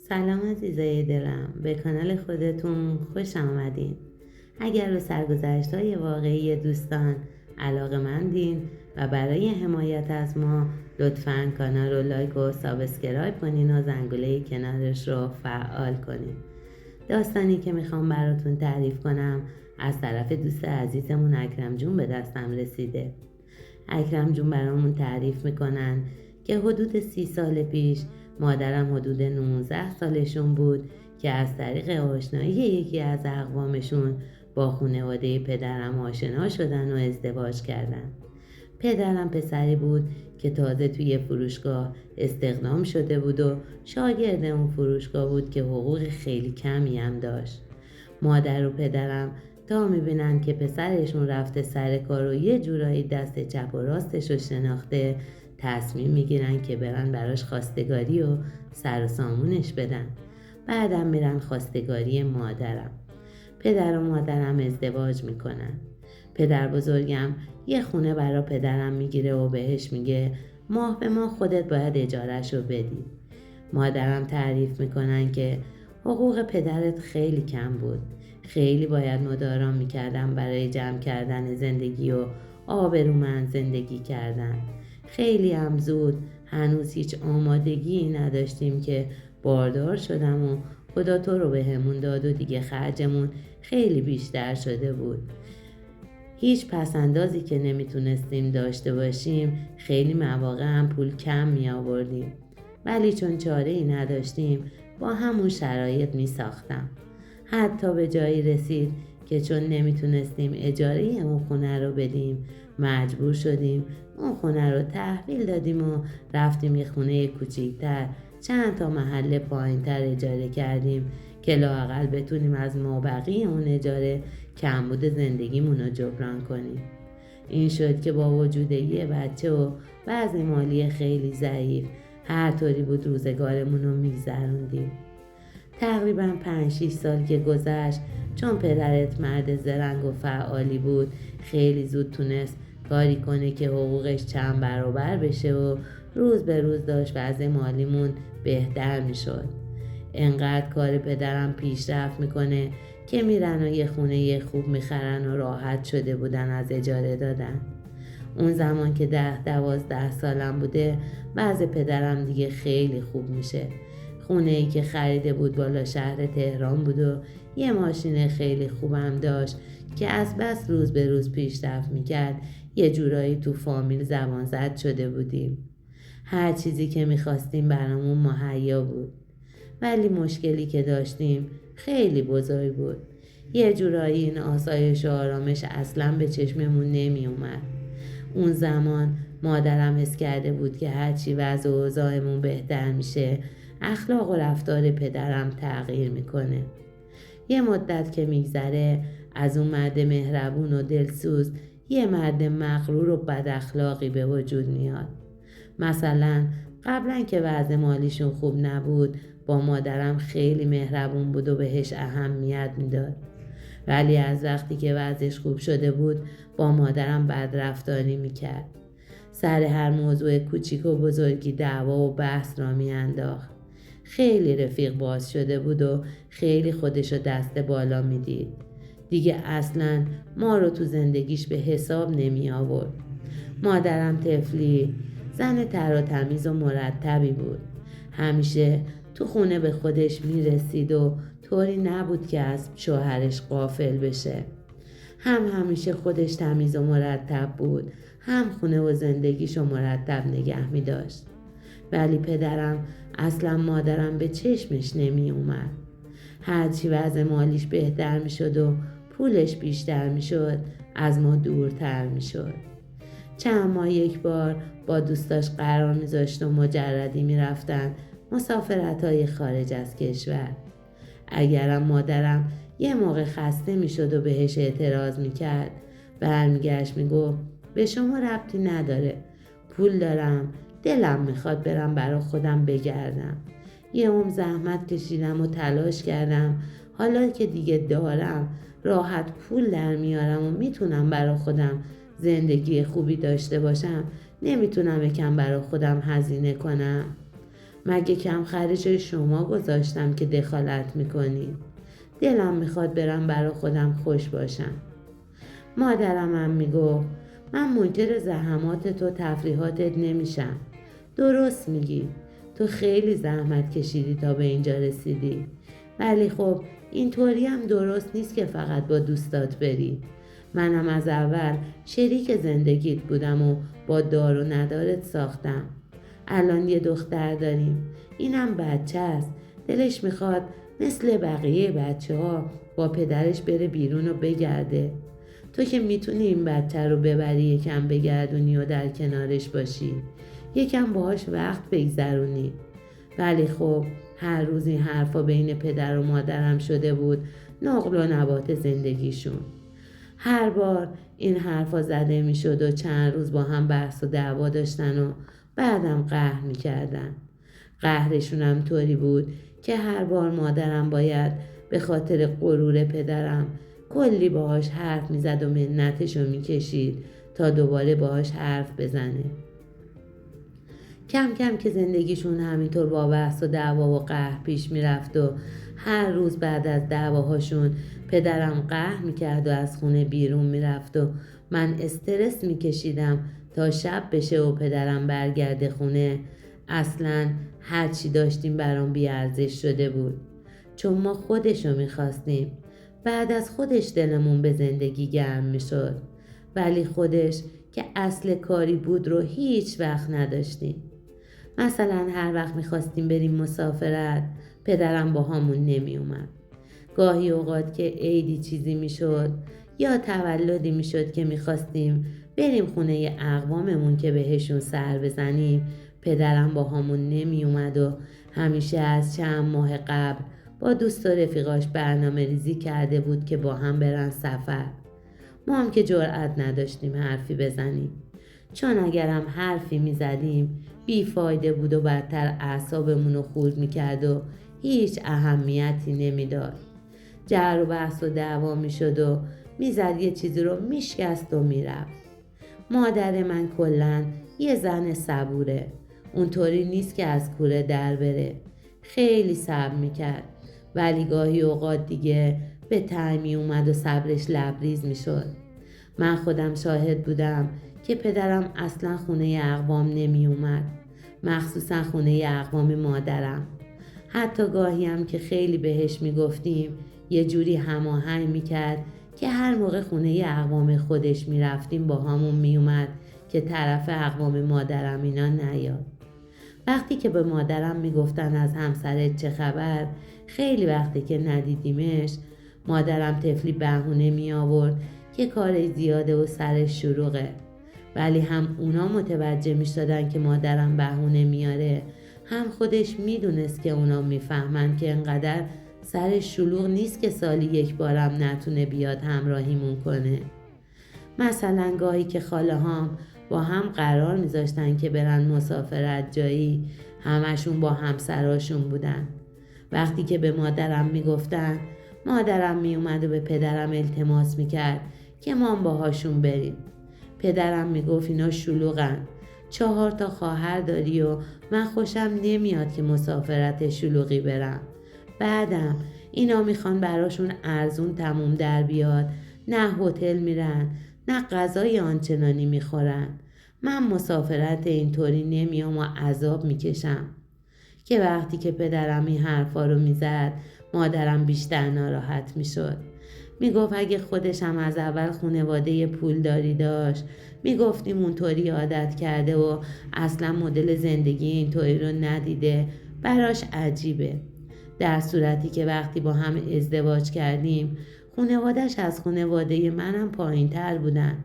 سلام عزیزای دلم، به کانال خودتون خوش آمدین. اگر به سرگذشت‌های واقعی دوستان علاقه‌مندین و برای حمایت از ما لطفاً کانال رو لایک و سابسکرایب کنین و زنگوله کنارش رو فعال کنین. داستانی که میخوام براتون تعریف کنم از طرف دوست عزیزمون اکرم جون به دستم رسیده. اکرم جون برامون تعریف میکنن که حدود 30 سال پیش مادرم حدود 19 سالشون بود که از طریق آشنایی یکی از اقوامشون با خانواده پدرم آشنا شدن و ازدواج کردن. پدرم پسری بود که تازه توی فروشگاه استخدام شده بود و شاگرد اون فروشگاه بود که حقوق خیلی کمی هم داشت. مادر و پدرم تا میبینن که پسرشون رفته سر کار و یه جورایی دست چپ و راستش رو شناخته، تصمیم میگیرن که برن براش خواستگاری و سر و سامونش بدن. بعدم میرن خواستگاری مادرم. پدر و مادرم ازدواج میکنن. پدر بزرگم یه خونه برا پدرم میگیره و بهش میگه ماه به ماه خودت باید اجارهش رو بدی. مادرم تعریف میکنن که حقوق پدرت خیلی کم بود. خیلی باید مدارا میکردم برای جمع کردن زندگی و آبرومند زندگی کردن. خیلی هم زود، هنوز هیچ آمادگی نداشتیم که باردار شدم و خدا تو رو به همون داد و دیگه خرجمون خیلی بیشتر شده بود. هیچ پسندازی که نمیتونستیم داشته باشیم، خیلی مواقع هم پول کم می آوردیم. ولی چون چاره ای نداشتیم با همون شرایط می ساختم. حتی به جایی رسید که چون نمیتونستیم اجاره اون خونه رو بدیم، مجبور شدیم اون خونه رو تحویل دادیم و رفتیم یه خونه کوچیک‌تر چند تا محله پایین‌تر اجاره کردیم که لااقل بتونیم از مابقی اون اجاره کمبود زندگیمون رو جبران کنیم. این شد که با وجود یه بچه و وضع مالی خیلی ضعیف هر طوری بود روزگارمون رو میگذروندیم. تقریبا 5-6 سال که گذشت، چون پدرت مرد زرنگ و فعالی بود، خیلی زود تونست کاری کنه که حقوقش چند برابر بشه و روز به روز داشت وضع مالیمون بهتر میشد. انقدر کار پدرم پیشرفت میکنه که میرن و یه خونه خوب میخرن و راحت شده بودن از اجاره دادن. اون زمان که 10-12 سالم بوده، وضع پدرم دیگه خیلی خوب میشه. خونه ای که خریده بود بالا شهر تهران بود و یه ماشین خیلی خوبم داشت که از بس روز به روز پیشرفت میکرد یه جورایی تو فامیل زبان زد شده بودیم. هر چیزی که میخواستیم برامون مهیا بود. ولی مشکلی که داشتیم خیلی بزرگ بود. یه جورایی این آسایش و آرامش اصلا به چشممون نمی اومد. اون زمان مادرم حس کرده بود که هرچی وضع و اوضاعمون بهتر میشه، اخلاق و رفتار پدرم تغییر میکنه. یه مدت که میگذره، از اون مرد مهربون و دلسوز یه مرد مغرور و بد اخلاقی به وجود میاد. مثلا قبلا که وضع مالیشون خوب نبود، با مادرم خیلی مهربون بود و بهش اهمیت میداد. ولی از وقتی که وضعش خوب شده بود، با مادرم بدرفتاری میکرد. سر هر موضوع کوچیک و بزرگی دعوا و بحث را میانداخت. خیلی رفیق باز شده بود و خیلی خودشو دست بالا میدید. دیگه اصلاً ما رو تو زندگیش به حساب نمی آورد. مادرم طفلی زن تر و تمیز و مرتبی بود. همیشه تو خونه به خودش میرسید و طوری نبود که از شوهرش غافل بشه. هم همیشه خودش تمیز و مرتب بود، هم خونه و زندگیشو مرتب نگه می داشت. ولی پدرم اصلا مادرم به چشمش نمی اومد. هرچی وضع مالیش بهتر می شد و پولش بیشتر می شد، از ما دورتر می شد. چند ماه یک بار با دوستاش قرار می زاشت و مجردی می رفتن مسافرت‌های خارج از کشور. اگرم مادرم یه موقع خسته می شد و بهش اعتراض می کرد، برمیگشت می گفت به شما ربطی نداره، پول دارم، دلم میخواد برم برا خودم بگردم. یه زحمت کشیدم و تلاش کردم، حالا که دیگه دارم راحت پول در میارم و میتونم برا خودم زندگی خوبی داشته باشم، نمیتونم یکم برا خودم هزینه کنم. مگه کم خرج شما گذاشتم که دخالت میکنی؟ دلم میخواد برم برا خودم خوش باشم. مادرم هم میگفت من منکر زحمات تو تفریحاتت نمیشم. درست میگی، تو خیلی زحمت کشیدی تا به اینجا رسیدی، ولی خب اینطوری هم درست نیست که فقط با دوستات بری. منم از اول شریک زندگیت بودم و با دار و ندارت ساختم. الان یه دختر داریم، اینم بچه است، دلش میخواد مثل بقیه بچه ها با پدرش بره بیرون و بگرده. تو که میتونی این بچه رو ببری یکم بگردونی و در کنارش باشی، یکم باهاش وقت بگذرونی. ولی خب هر روز این حرفا بین پدر و مادرم شده بود نقل و نبات زندگیشون. هر بار این حرفا زده میشد و چند روز با هم بحث و دعوا داشتن و بعدم قهر میکردن. قهرشون هم طوری بود که هر بار مادرم باید به خاطر غرور پدرم کلی باهاش حرف میزد و منتشو میکشید تا دوباره باهاش حرف بزنه. کم کم که زندگیشون همینطور با بحث و دعوا و قهر پیش میرفت و هر روز بعد از دعواهاشون پدرم قهر میکرد و از خونه بیرون میرفت و من استرس میکشیدم تا شب بشه و پدرم برگرده خونه، اصلا هرچی داشتیم برام بیارزش شده بود، چون ما خودشو میخواستیم. بعد از خودش دلمون به زندگی گرم میشد، ولی خودش که اصل کاری بود رو هیچ وقت نداشتیم. مثلا هر وقت میخواستیم بریم مسافرت پدرم با همون نمی اومد. گاهی اوقات که عیدی چیزی میشد یا تولدی میشد که میخواستیم بریم خونه اقواممون که بهشون سر بزنیم، پدرم با همون نمی اومد و همیشه از چند ماه قبل با دوست و رفیقاش برنامه ریزی کرده بود که با هم برن سفر. ما هم که جرأت نداشتیم حرفی بزنیم، چون اگرم حرفی میزدیم بیفایده بود و بدتر اعصابمون رو خورد میکرد و هیچ اهمیتی نمیداد. جر و بحث و دعوا میشد و میزد یه چیزی رو میشکست و میرفت. مادر من کلاً یه زن صبوره، اونطوری نیست که از کوره در بره. خیلی صبر میکرد، ولی گاهی اوقات دیگه به تعمی اومد و صبرش لبریز میشد. من خودم شاهد بودم که پدرم اصلا خونه اقوام نمی اومد، مخصوصا خونه اقوام مادرم. حتی گاهی هم که خیلی بهش میگفتیم یه جوری هماهنگ میکرد که هر موقع خونه اقوام خودش میرفتیم با همون میومد که طرف اقوام مادرم اینا نیاد. وقتی که به مادرم میگفتن از همسرت چه خبر، خیلی وقتی که ندیدیمش، مادرم طفلی بهونه می آورد که کار زیاده و سرش شلوغه. ولی هم اونا متوجه می شدن که مادرم بهونه میاره، هم خودش میدونست که اونا میفهمن که انقدر سرش شلوغ نیست که سالی یک بارم نتونه بیاد همراهیمون کنه. مثلا گاهی که خاله هام با هم قرار میذاشتن که برن مسافرت جایی، همشون با همسراشون بودن. وقتی که به مادرم میگفتن، مادرم میومد و به پدرم التماس میکرد که ما هم باهاشون بریم. پدرم میگفت اینا شلوغن، 4 خواهر داری و من خوشم نمیاد که مسافرت شلوغی برم. بعدم اینا میخوان براشون ارزون تموم در بیاد، نه هتل میرن نه غذای آنچنانی میخورن. من مسافرت اینطوری نمیام و عذاب میکشم. که وقتی که پدرم این حرفا رو میزد، مادرم بیشتر ناراحت میشد. میگفت اگه خودش هم از اول خانواده پولداری داشت، میگفتیم اونطوری عادت کرده و اصلا مدل زندگی اینطوری رو ندیده، براش عجیبه. در صورتی که وقتی با هم ازدواج کردیم، خانواده‌اش از خانواده منم پایین تر بودن.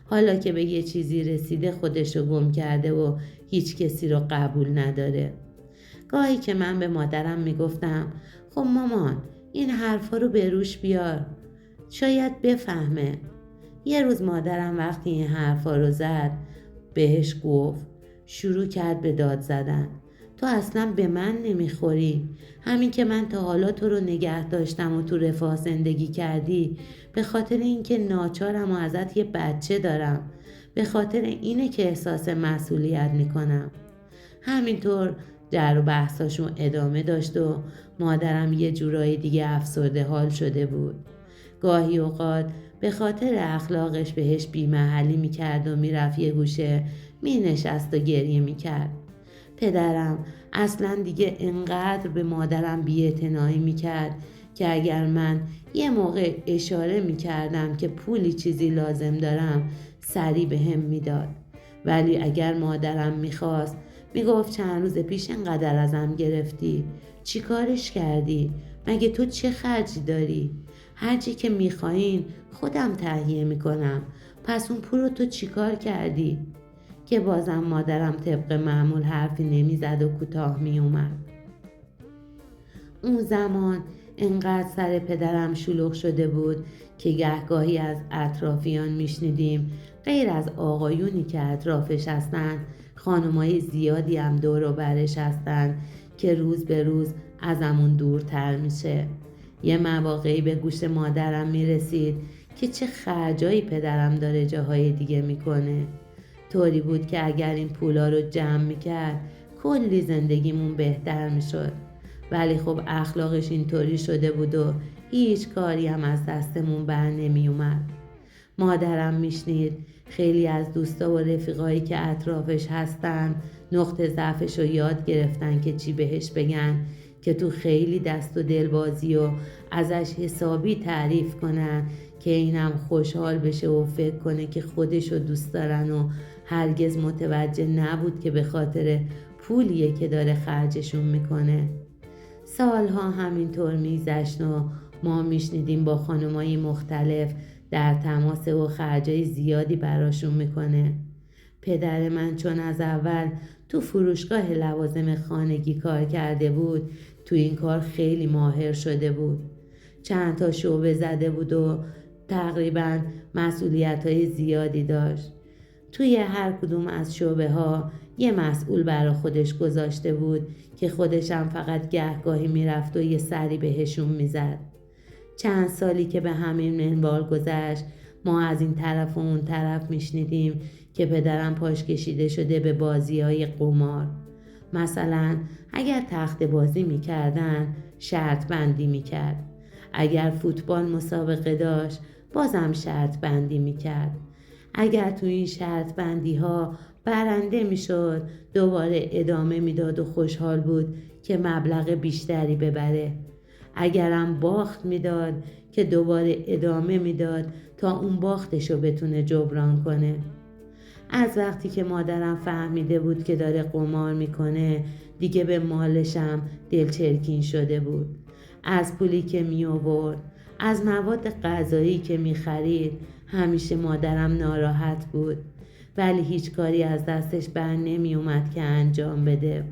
حالا که به یه چیزی رسیده خودشو گم کرده و هیچ کسی رو قبول نداره. گاهی که من به مادرم میگفتم خب مامان این حرفا رو به روش بیار، شاید بفهمه. یه روز مادرم وقتی این حرفا رو زد بهش گفت، شروع کرد به داد زدن. تو اصلا به من نمیخوری. همین که من تا حالا تو رو نگه داشتم و تو رفاه زندگی کردی به خاطر اینکه ناچارم و ازت یه بچه دارم، به خاطر اینه که احساس مسئولیت میکنم. همینطور جر و بحثاشون ادامه داشت و مادرم یه جورایی دیگه افسرده حال شده بود. گاهی اوقات به خاطر اخلاقش بهش بی‌محلی میکرد و میرفت یه گوشه مینشست و گریه میکرد. پدرم اصلا دیگه انقدر به مادرم بی‌اعتنایی میکرد که اگر من یه موقع اشاره میکردم که پولی چیزی لازم دارم سری به هم میداد. ولی اگر مادرم میخواست میگفت چند روز پیش اینقدر ازم گرفتی، چی کارش کردی؟ مگه تو چه خرجی داری؟ هرچی که میخواین خودم تهیه میکنم، پس اون پول رو تو چی کار کردی؟ که بازم مادرم طبق معمول حرفی نمیزد و کوتاه میومد. اون زمان انقدر سر پدرم شلوغ شده بود که گهگاهی از اطرافیان میشنیدیم غیر از آقایونی که اطرافش هستن، خانمای زیادی هم دور و برش هستن که روز به روز ازمون دورتر میشه. یه مواقعی به گوش مادرم میرسید که چه خرجایی پدرم داره جاهای دیگه میکنه. طوری بود که اگر این پولا رو جمع میکرد کلی زندگیمون بهتر میشد. ولی خب اخلاقش اینطوری شده بود و هیچ کاری هم از دستمون بر نمی اومد. مادرم میشنید خیلی از دوستا و رفیقایی که اطرافش هستن نقطه ضعفش رو یاد گرفتن که چی بهش بگن که تو خیلی دست و دل بازی و ازش حسابی تعریف کنن که اینم خوشحال بشه و فکر کنه که خودشو دوست دارن و هرگز متوجه نبود که به خاطر پولیه که داره خرجشون میکنه. سالها همینطور میگذشت و ما میشنیدیم با خانمای مختلف در تماس و خرجای زیادی براشون میکنه. پدر من چون از اول تو فروشگاه لوازم خانگی کار کرده بود، تو این کار خیلی ماهر شده بود. چند تا شعبه زده بود و تقریبا مسئولیت‌های زیادی داشت. توی هر کدوم از شعبه ها یه مسئول برا خودش گذاشته بود که خودش هم فقط گهگاهی میرفت و یه سری بهشون میزد. چند سالی که به همین منوال گذشت ما از این طرف و اون طرف میشنیدیم که پدرم پاش کشیده شده به بازی‌های قمار. مثلا اگر تخت بازی میکردن شرط بندی میکرد. اگر فوتبال مسابقه داشت بازم شرط بندی میکرد. اگر تو این شرط بندی ها برنده میشد دوباره ادامه میداد و خوشحال بود که مبلغ بیشتری ببره. اگرم باخت میداد که دوباره ادامه میداد تا اون باختشو بتونه جبران کنه. از وقتی که مادرم فهمیده بود که داره قمار میکنه دیگه به مالشم دلچرکین شده بود. از پولی که می آورد، از مواد غذایی که می خرید همیشه مادرم ناراحت بود، ولی هیچ کاری از دستش بر نمی اومد که انجام بده.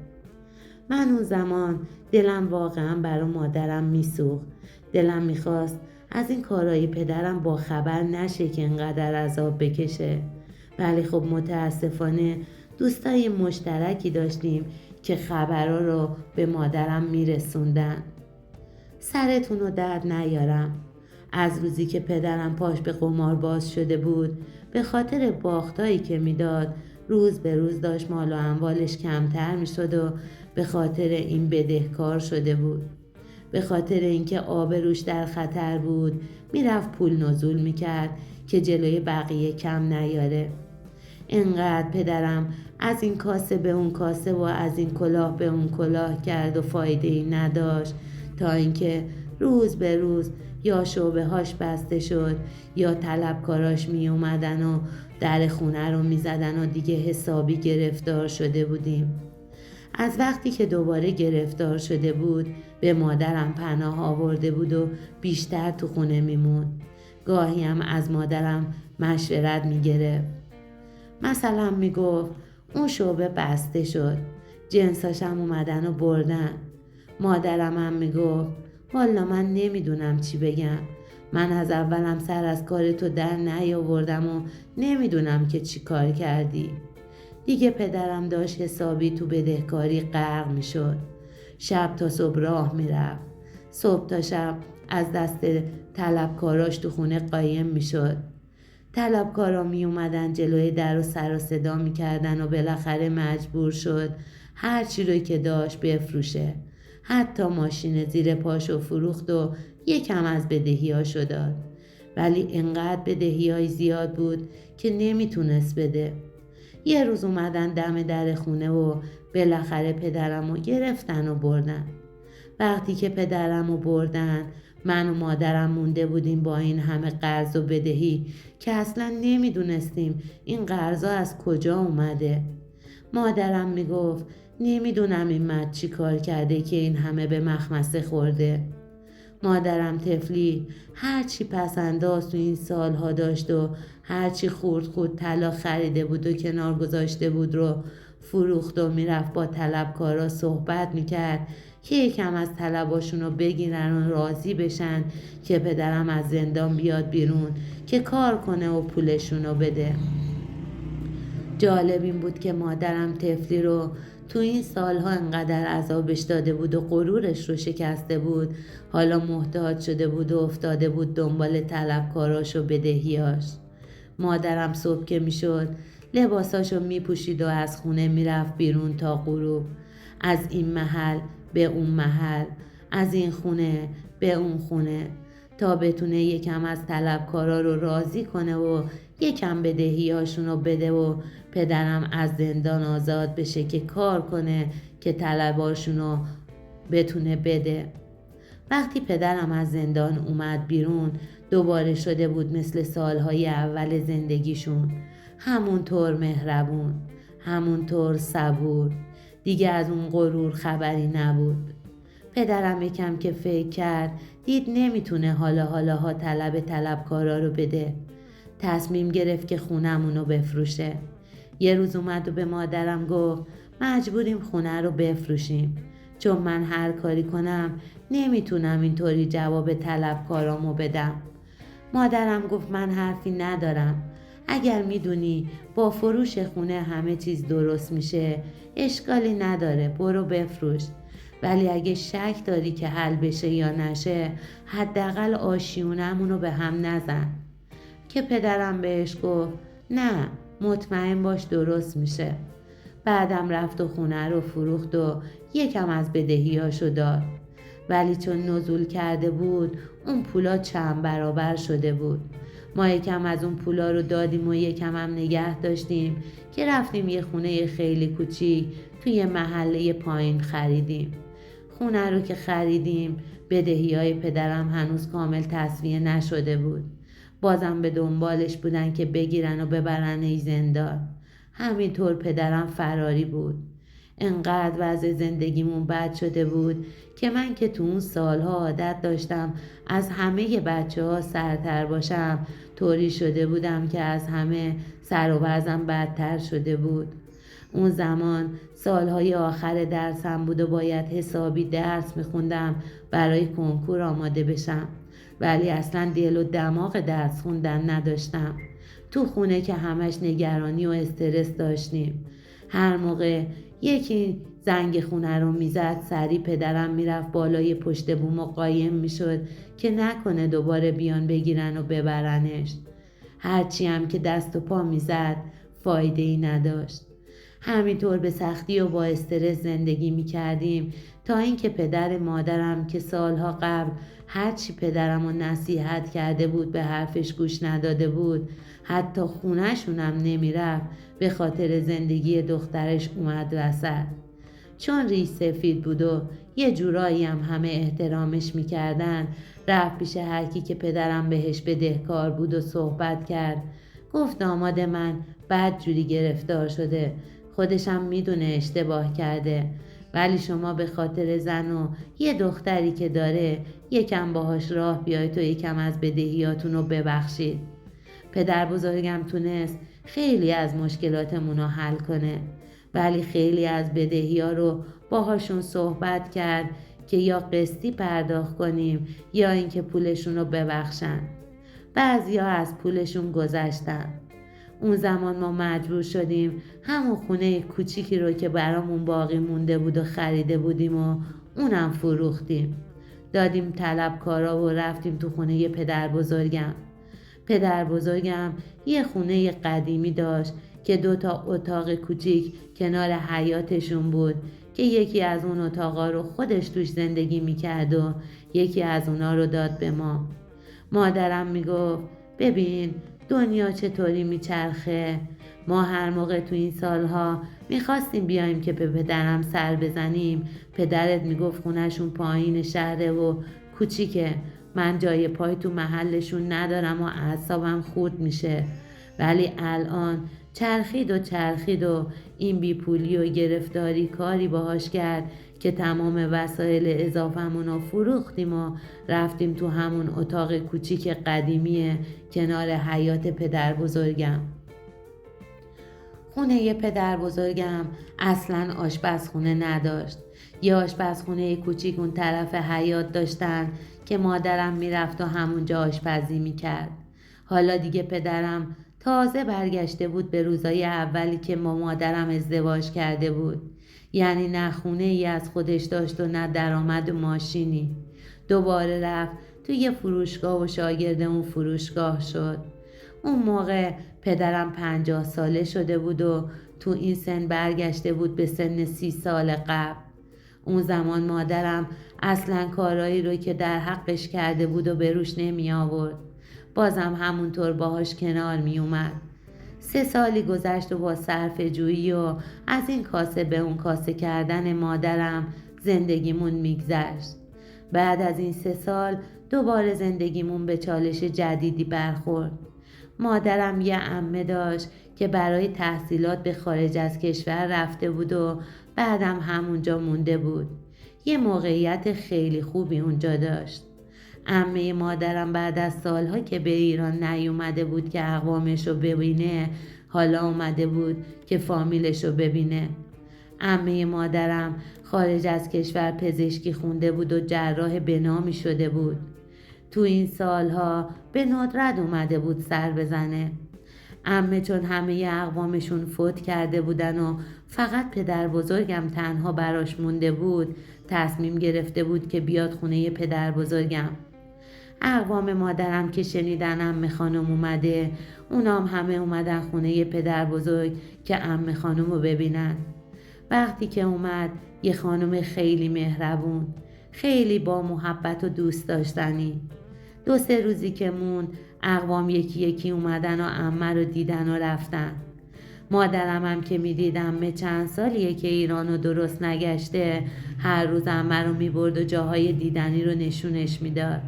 من اون زمان دلم واقعا برای مادرم میسوخت. دلم میخواست از این کارهای پدرم با خبر نشه که انقدر عذاب بکشه. ولی خب متاسفانه دوستای مشترکی داشتیم که خبرها رو به مادرم میرسوندن. سرتون رو درد نیارم. از روزی که پدرم پاش به قمار باز شده بود به خاطر باختایی که میداد روز به روز داشت مال و اموالش کمتر میشد و به خاطر این بدهکار شده بود. به خاطر اینکه آبروش در خطر بود میرفت پول نزول میکرد که جلوی بقیه کم نیاره. انقدر پدرم از این کاسه به اون کاسه و از این کلاه به اون کلاه کرد و فایده‌ای نداشت تا اینکه روز به روز یا شعبه هاش بسته شد یا طلبکاراش می اومدن و در خونه رو می زدن و دیگه حسابی گرفتار شده بودیم. از وقتی که دوباره گرفتار شده بود به مادرم پناه آورده بود و بیشتر تو خونه میموند. گاهی هم از مادرم مشورت می گرفت. مثلا می گفت اون شعبه بسته شد، جنساشم اومدن و بردن. مادرم هم می گفت والا من نمیدونم چی بگم. من از اولم سر از کار تو در نیاوردم و نمیدونم که چی کار کردی. دیگه پدرم داشت حسابی تو بدهکاری غرق میشد. شب تا صبح راه میرفت. صبح تا شب از دست طلبکاراش تو خونه قایم میشد. طلبکارا می اومدن جلوی در و سر و صدا میکردن و بالاخره مجبور شد هر چی رو که داشت بفروشه. حتی ماشین زیر پاشو فروخت و یکم از بدهیاشو داد. ولی انقدر بدهیای زیاد بود که نمیتونست بده. یه روز اومدن دم در خونه و بالاخره پدرمو گرفتن و بردن. وقتی که پدرمو بردن، من و مادرم مونده بودیم با این همه قرض و بدهی که اصلا نمیدونستیم این قرضا از کجا اومده. مادرم میگفت نمیدونم این مرد چی کار کرده که این همه به مخمسه خورده. مادرم طفلی هرچی پسنداز تو این سالها داشت و هرچی خورد طلا خریده بود و کنار گذاشته بود رو فروخت و میرفت با طلبکارا صحبت میکرد که یکم از طلباشون رو بگیرن و راضی بشن که پدرم از زندان بیاد بیرون که کار کنه و پولشون رو بده. جالب این بود که مادرم طفلی رو تو این سالها انقدر عذابش داده بود و غرورش رو شکسته بود، حالا محتاج شده بود و افتاده بود دنبال طلبکاراش و بدهیاش. مادرم صبح که میشد لباساشو میپوشید و از خونه میرفت بیرون تا غروب، از این محل به اون محل، از این خونه به اون خونه، تا بتونه یکم از طلبکارا رو راضی کنه و یکم بدهیاشون رو بده و پدرم از زندان آزاد بشه که کار کنه که طلباشون رو بتونه بده. وقتی پدرم از زندان اومد بیرون، دوباره شده بود مثل سالهای اول زندگیشون، همونطور مهربون، همونطور صبور. دیگه از اون غرور خبری نبود. پدرم یکم که فکر کرد دید نمیتونه حالا طلبکارا رو بده. تصمیم گرفت که خونمونو بفروشه. یه روز اومد و به مادرم گفت مجبوریم خونه رو بفروشیم، چون من هر کاری کنم نمیتونم اینطوری جواب طلبکارامو بدم. مادرم گفت من حرفی ندارم. اگر میدونی با فروش خونه همه چیز درست میشه، اشکالی نداره، برو بفروش. ولی اگه شک داری که حل بشه یا نشه، حداقل آشیونمونو به هم نزن. که پدرم بهش گفت نه، مطمئن باش درست میشه. بعدم رفت و خونه رو فروخت و یکم از بدهیاشو داد. ولی چون نزول کرده بود اون پولا چند برابر شده بود. ما یکم از اون پولا رو دادیم و یکم هم نگه داشتیم که رفتیم یه خونه خیلی کوچیک توی محله پایین خریدیم. خونه رو که خریدیم بدهیای پدرم هنوز کامل تسویه نشده بود. بازم به دنبالش بودن که بگیرن و ببرن زندان. همینطور پدرم فراری بود. انقدر وضع زندگیمون بد شده بود که من که تو اون سالها عادت داشتم از همه بچه‌ها سرتر باشم، طوری شده بودم که از همه سر و وضعم بدتر شده بود. اون زمان سالهای آخر درسم بود و باید حسابی درس میخوندم برای کنکور آماده بشم، ولی اصلا دل و دماغ درس خوندن نداشتم. تو خونه که همش نگرانی و استرس داشتیم. هر موقع یکی زنگ خونه رو میزد، سری پدرم میرفت بالای پشت بوم و قایم میشد که نکنه دوباره بیان بگیرن و ببرنش. هرچی هم که دست و پا میزد فایده ای نداشت. همینطور به سختی و با استرس زندگی میکردیم تا اینکه پدر مادرم که سالها قبل هرچی پدرم رو نصیحت کرده بود به حرفش گوش نداده بود، حتی خونه‌شون هم نمیرفت، به خاطر زندگی دخترش اومد وسط. چون ریش سفید بود و یه جورایی هم همه احترامش میکردن، رفت پیش هر کی که پدرم بهش بدهکار بود و صحبت کرد. گفت داماد من بدجوری گرفتار شده، خودشم میدونه اشتباه کرده، ولی شما به خاطر زن و یه دختری که داره یکم باهاش راه بیایید و یکم از بدهیاتون رو ببخشید. پدر بزرگم تونست خیلی از مشکلاتمون رو حل کنه، ولی خیلی از بدهی‌ها رو باهاشون صحبت کرد که یا قسطی پرداخت کنیم یا اینکه پولشون رو ببخشن. بعضیا از پولشون گذشتن. اون زمان ما مجبور شدیم همون خونه کوچیکی رو که برامون باقی مونده بود و خریده بودیم و اونم فروختیم. دادیم طلبکارا و رفتیم تو خونه پدر بزرگم. پدر بزرگم یه خونه قدیمی داشت که 2 اتاق کوچیک کنار حیاطشون بود که یکی از اون اتاقا رو خودش توش زندگی میکرد و یکی از اونا رو داد به ما. مادرم میگفت ببین دنیا چطوری میچرخه. ما هر موقع تو این سالها میخواستیم بیایم که به پدرم سر بزنیم، پدرت میگفت خونهشون پایین شهره و کوچیکه، من جای پای تو محلشون ندارم و اعصابم خورد میشه. ولی الان چرخید و این بیپولی و گرفتاری کاری باهاش کرد که تمام وسایل اضافمون رو فروختیم و رفتیم تو همون اتاق کوچیک قدیمی کنار حیاط پدر بزرگم. خونه پدر بزرگم اصلاً آشپزخونه نداشت. یه آشپزخونه کوچیک اون طرف حیاط داشتن که مادرم میرفت و همونجا آشپزی میکرد. حالا دیگه پدرم تازه برگشته بود به روزای اولی که با مادرم ازدواج کرده بود. یعنی نه خونه ای از خودش داشت و نه درآمد و ماشینی. دوباره رفت توی فروشگاه و شاگرد اون فروشگاه شد. اون موقع پدرم 50 ساله شده بود و تو این سن برگشته بود به سن 30 سال قبل. اون زمان مادرم اصلا کارایی رو که در حقش کرده بود و به روش نمی آورد. بازم همونطور باهاش کنار می اومد. 3 سالی گذشت و با صرفه جویی و از این کاسه به اون کاسه کردن مادرم زندگیمون میگذشت. بعد از این 3 سال دوباره زندگیمون به چالش جدیدی برخورد. مادرم یه عمه داشت که برای تحصیلات به خارج از کشور رفته بود و بعدم همونجا مونده بود. یه موقعیت خیلی خوبی اونجا داشت. عمه مادرم بعد از سالها که به ایران نیومده بود که اقوامش رو ببینه، حالا اومده بود که فامیلش رو ببینه. عمه مادرم خارج از کشور پزشکی خونده بود و جراح بنامی شده بود. تو این سالها به ندرت اومده بود سر بزنه. عمه چون همه اقوامشون فوت کرده بودن و فقط پدر بزرگم تنها براش مونده بود، تصمیم گرفته بود که بیاد خونه پدر بزرگم. اقوام مادرم که شنیدن عمه خانم اومده، اونام همه اومدن خونه پدر بزرگ که عمه خانم رو ببینن. وقتی که اومد یه خانم خیلی مهربون، خیلی با محبت و دوست داشتنی. 2-3 روزی که موند اقوام یکی یکی اومدن و عمه رو دیدن و رفتن. مادرم هم که میدید عمه چند سالیه که ایرانو درست نگشته، هر روز عمه رو میبرد و جاهای دیدنی رو نشونش میداد.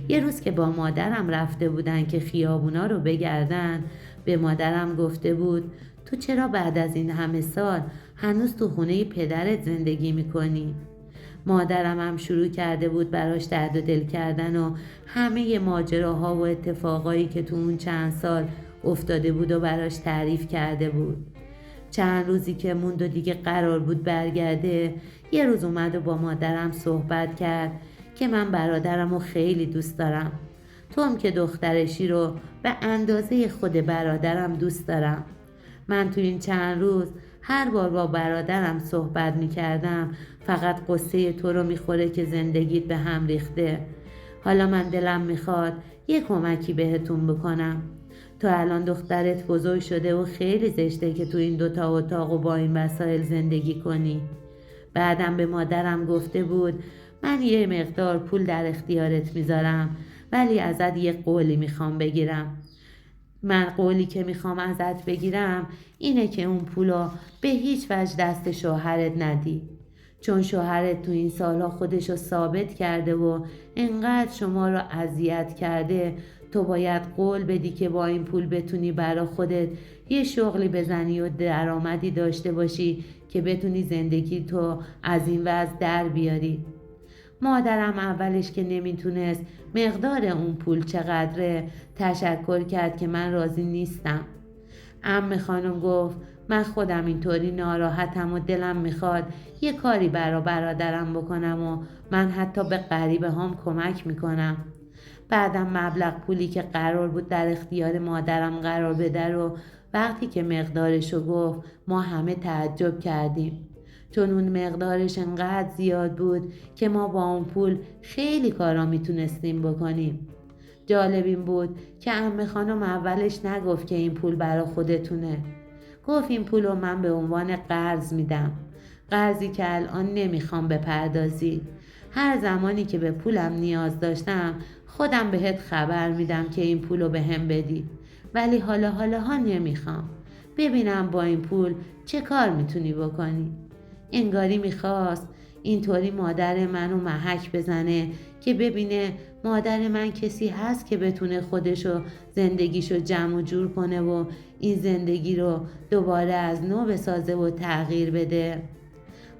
یه روز که با مادرم رفته بودن که خیابونا رو بگردن، به مادرم گفته بود تو چرا بعد از این همه سال هنوز تو خونه پدرت زندگی میکنی؟ مادرم هم شروع کرده بود براش درد و دل کردن و همه ماجراها و اتفاقایی که تو اون چند سال افتاده بود و براش تعریف کرده بود. چند روزی که موند و دیگه قرار بود برگرده، یه روز اومد و با مادرم صحبت کرد که من برادرم رو خیلی دوست دارم. تو هم که دخترشی رو به اندازه خود برادرم دوست دارم. من تو این چند روز هر بار با برادرم صحبت میکردم فقط قصه تو رو میخوره که زندگیت به هم ریخته. حالا من دلم میخواد یه کمکی بهتون بکنم. تو الان دخترت بزرگ شده و خیلی زشته که تو این 2 اتاق و با این وسایل زندگی کنی. بعدم به مادرم گفته بود من یه مقدار پول در اختیارت میذارم، ولی ازت یه قولی میخوام بگیرم. من قولی که میخوام ازت بگیرم اینه که اون پولو به هیچ وجه دست شوهرت ندی. چون شوهرت تو این سالها خودشو ثابت کرده و انقدر شما رو اذیت کرده، تو باید قول بدی که با این پول بتونی برا خودت یه شغلی بزنی و درآمدی داشته باشی که بتونی زندگی تو از این وضع در بیاری. مادرم اولش که نمیتونست مقدار اون پول چقدره تشکر کرد که من راضی نیستم. عمه خانم گفت من خودم اینطوری ناراحتم و دلم میخواد یه کاری برا برادرم بکنم و من حتی به غریبه هم کمک میکنم. بعدم مبلغ پولی که قرار بود در اختیار مادرم قرار بده رو وقتی که مقدارشو گفت ما همه تعجب کردیم. چون اون مقدارش انقدر زیاد بود که ما با اون پول خیلی کارا میتونستیم بکنیم. جالب این بود که عمه خانم اولش نگفت که این پول برا خودتونه. گفت این پول رو من به عنوان قرض میدم، قرضی که الان نمیخوام بپردازی. هر زمانی که به پولم نیاز داشتم خودم بهت خبر میدم که این پول رو به هم بدی، ولی حالا نمیخوام. ببینم با این پول چه کار میتونی بکنی. انگاری میخواست اینطوری مادر منو محک بزنه که ببینه مادر من کسی هست که بتونه خودشو زندگیشو جمع و جور کنه و این زندگی رو دوباره از نو بسازه و تغییر بده.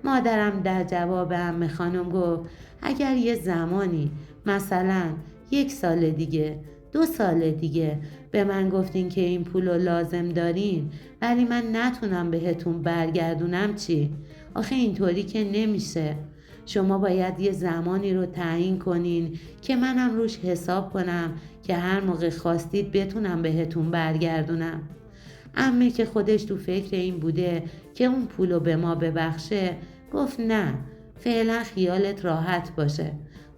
مادرم در جواب عمه خانم گفت اگر یه زمانی، مثلا 1 سال دیگه، 2 سال دیگه به من گفتین که این پول رو لازم دارین ولی من نتونم بهتون برگردونم چی؟ آخه اینطوری که نمیشه. شما باید یه زمانی رو تعیین کنین که منم روش حساب کنم که هر موقع خواستید بتونم بهتون برگردونم. عمه که خودش تو فکر این بوده که اون پولو به ما ببخشه گفت نه، فعلا خیالت راحت باشه،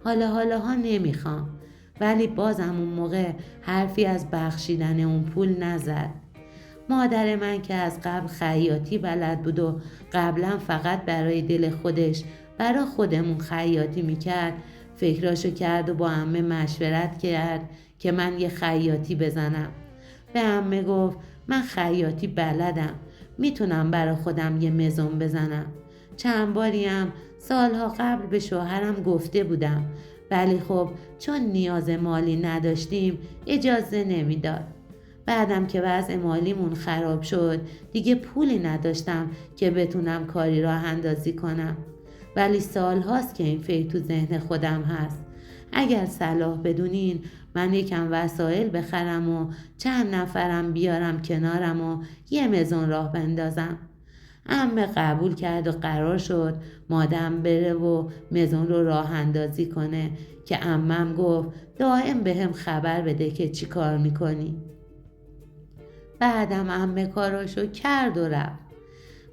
حالا نمیخوام. ولی بازم اون موقع حرفی از بخشیدن اون پول نزد. مادر من که از قبل خیاطی بلد بود و قبلا فقط برای دل خودش برای خودمون خیاطی میکرد، فکراشو کرد و با عمه مشورت کرد که من یه خیاطی بزنم. به عمه گفت من خیاطی بلدم، میتونم برای خودم یه مزون بزنم. چند باریم سالها قبل به شوهرم گفته بودم، ولی خب چون نیاز مالی نداشتیم اجازه نمیداد. بعدم که وضع مالیمون خراب شد دیگه پولی نداشتم که بتونم کاری راه اندازی کنم. ولی سال هاست که این فکر تو ذهن خودم هست. اگر صلاح بدونین من یکم وسایل بخرم و چند نفرم بیارم کنارم و یه مزون راه بندازم. عمه قبول کرد و قرار شد مادرم بره و مزون رو راه اندازی کنه که عمم گفت دائم به هم خبر بده که چی کار میکنی. بعدم عمه کاراشو کرد و رفت.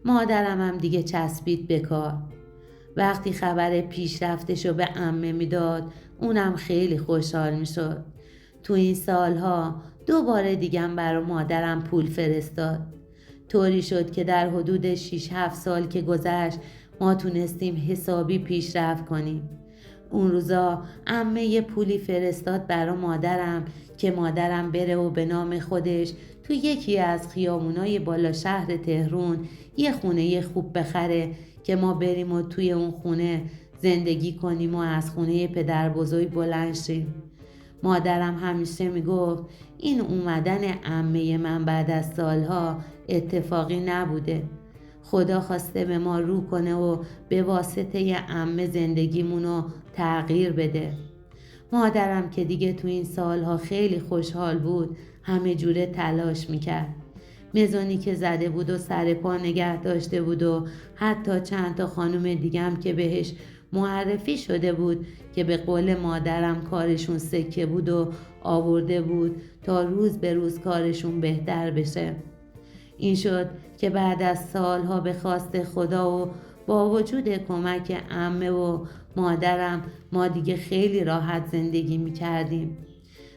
مادرم هم دیگه چسبید به کار. وقتی خبر پیشرفتشو به عمه میداد اونم خیلی خوشحال میشد. تو این سالها 2 بار دیگم برای مادرم پول فرستاد. طوری شد که در حدود 6-7 سال که گذشت ما تونستیم حسابی پیشرفت کنیم. اون روزا عمه یه پولی فرستاد برای مادرم که مادرم بره و به نام خودش تو یکی از خیابونای بالا شهر تهران یه خونه خوب بخره که ما بریم و توی اون خونه زندگی کنیم و از خونه پدر بزرگ بلند شیم. مادرم همیشه میگفت این اومدن عمه من بعد از سالها اتفاقی نبوده. خدا خواسته به ما رو کنه و به واسطه عمه زندگیمونو تغییر بده. مادرم که دیگه تو این سالها خیلی خوشحال بود همه جوره تلاش میکرد. مزونی که زده بود و سر پا نگه داشته بود و حتی چند تا خانم دیگم که بهش معرفی شده بود که به قول مادرم کارشون سکه بود و آورده بود تا روز به روز کارشون بهتر بشه. این شد که بعد از سالها به خواست خدا و با وجود کمک عمه و مادرم ما دیگه خیلی راحت زندگی میکردیم.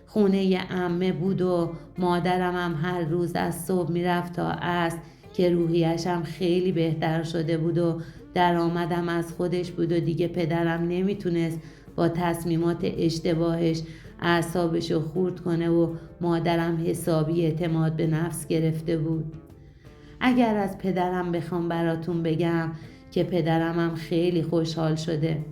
خونه عمه بود و مادرم هم هر روز از صبح میرفت تا عصر که روحیش هم خیلی بهتر شده بود و درآمدم از خودش بود و دیگه پدرم نمیتونست با تصمیمات اشتباهش اعصابشو خورد کنه و مادرم حسابی اعتماد به نفس گرفته بود. اگر از پدرم بخوام براتون بگم که پدرم هم خیلی خوشحال شده،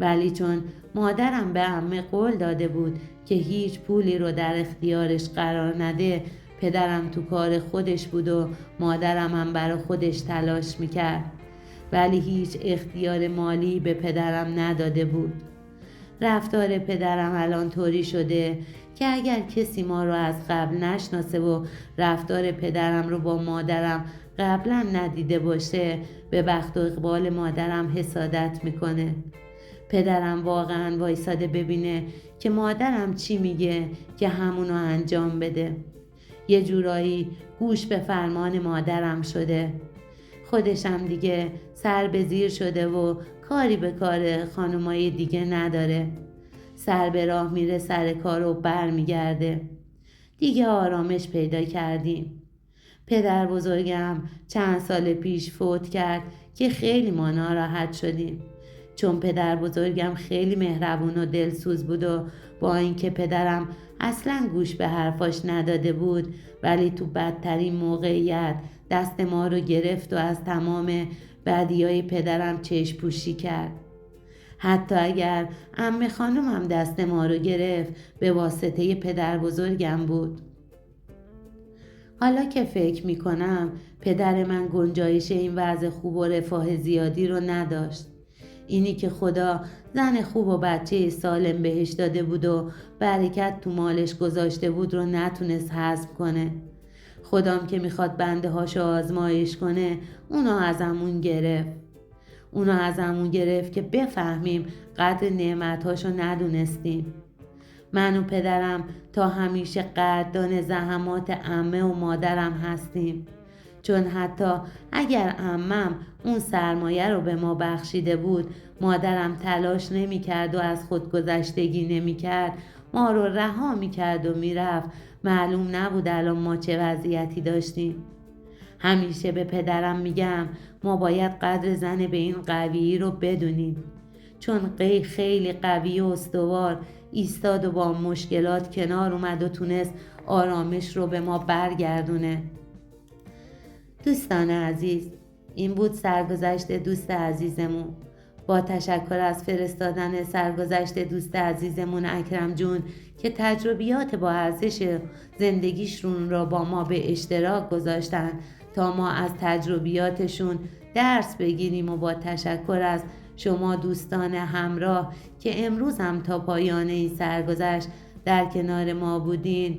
ولی چون مادرم به عمه قول داده بود که هیچ پولی رو در اختیارش قرار نده، پدرم تو کار خودش بود و مادرم هم برای خودش تلاش میکرد، ولی هیچ اختیار مالی به پدرم نداده بود. رفتار پدرم الان طوری شده که اگر کسی ما رو از قبل نشناسه و رفتار پدرم رو با مادرم قبلا ندیده باشه به بخت و اقبال مادرم حسادت میکنه. پدرم واقعا وایساده ببینه که مادرم چی میگه که همونو انجام بده. یه جورایی گوش به فرمان مادرم شده. خودشم دیگه سر به زیر شده و کاری به کار خانمای دیگه نداره. سر به راه میره سر کار و بر میگرده. دیگه آرامش پیدا کردیم. پدر بزرگم چند سال پیش فوت کرد که خیلی ما ناراحت شدیم، چون پدر بزرگم خیلی مهربون و دلسوز بود و با اینکه پدرم اصلا گوش به حرفاش نداده بود، ولی تو بدترین موقعیت دست ما رو گرفت و از تمام بدیهای پدرم چشم پوشی کرد. حتی اگر عمه خانومم دست ما رو گرفت، به واسطه پدر بزرگم بود. حالا که فکر میکنم پدر من گنجایش این وضع خوب و رفاه زیادی رو نداشت. اینی که خدا زن خوب و بچه سالم بهش داده بود و برکت تو مالش گذاشته بود رو نتونست حذف کنه. خدام که میخواد بنده هاشو آزمایش کنه، اونو ازمون گرفت که بفهمیم قدر نعمتهاشو ندونستیم. من و پدرم تا همیشه قدردان زحمات عمه و مادرم هستیم، چون حتی اگر عمم اون سرمایه رو به ما بخشیده بود، مادرم تلاش نمی کرد و از خودگذشتگی نمی کرد، ما رو رها می کرد و می رفت، معلوم نبود الان ما چه وضعیتی داشتیم. همیشه به پدرم میگم ما باید قدر زن به این قوی رو بدونیم، چون خیلی قوی و استوار ایستاد و با مشکلات کنار اومد و تونست آرامش رو به ما برگردونه. دوستان عزیز، این بود سرگذشت دوست عزیزمون. با تشکر از فرستادن سرگذشت دوست عزیزمون اکرم جون که تجربیات با ارزش زندگیشون را با ما به اشتراک گذاشتن تا ما از تجربیاتشون درس بگیریم، و با تشکر از شما دوستان همراه که امروز هم تا پایان این سرگذشت در کنار ما بودین.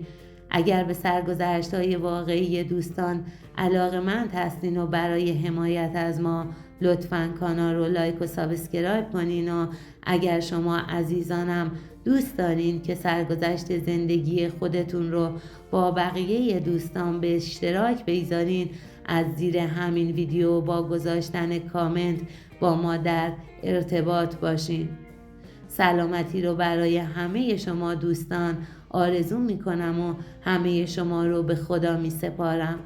اگر به سرگذشت‌های واقعی دوستان علاقه‌مند هستین و برای حمایت از ما لطفاً کانال رو لایک و سابسکرایب کنین، و اگر شما عزیزانم دوست دارین که سرگذشت زندگی خودتون رو با بقیه دوستان به اشتراک بگذارین، از زیر همین ویدیو با گذاشتن کامنت با ما در ارتباط باشین. سلامتی رو برای همه شما دوستان آرزو میکنم و همه شما رو به خدا میسپارم.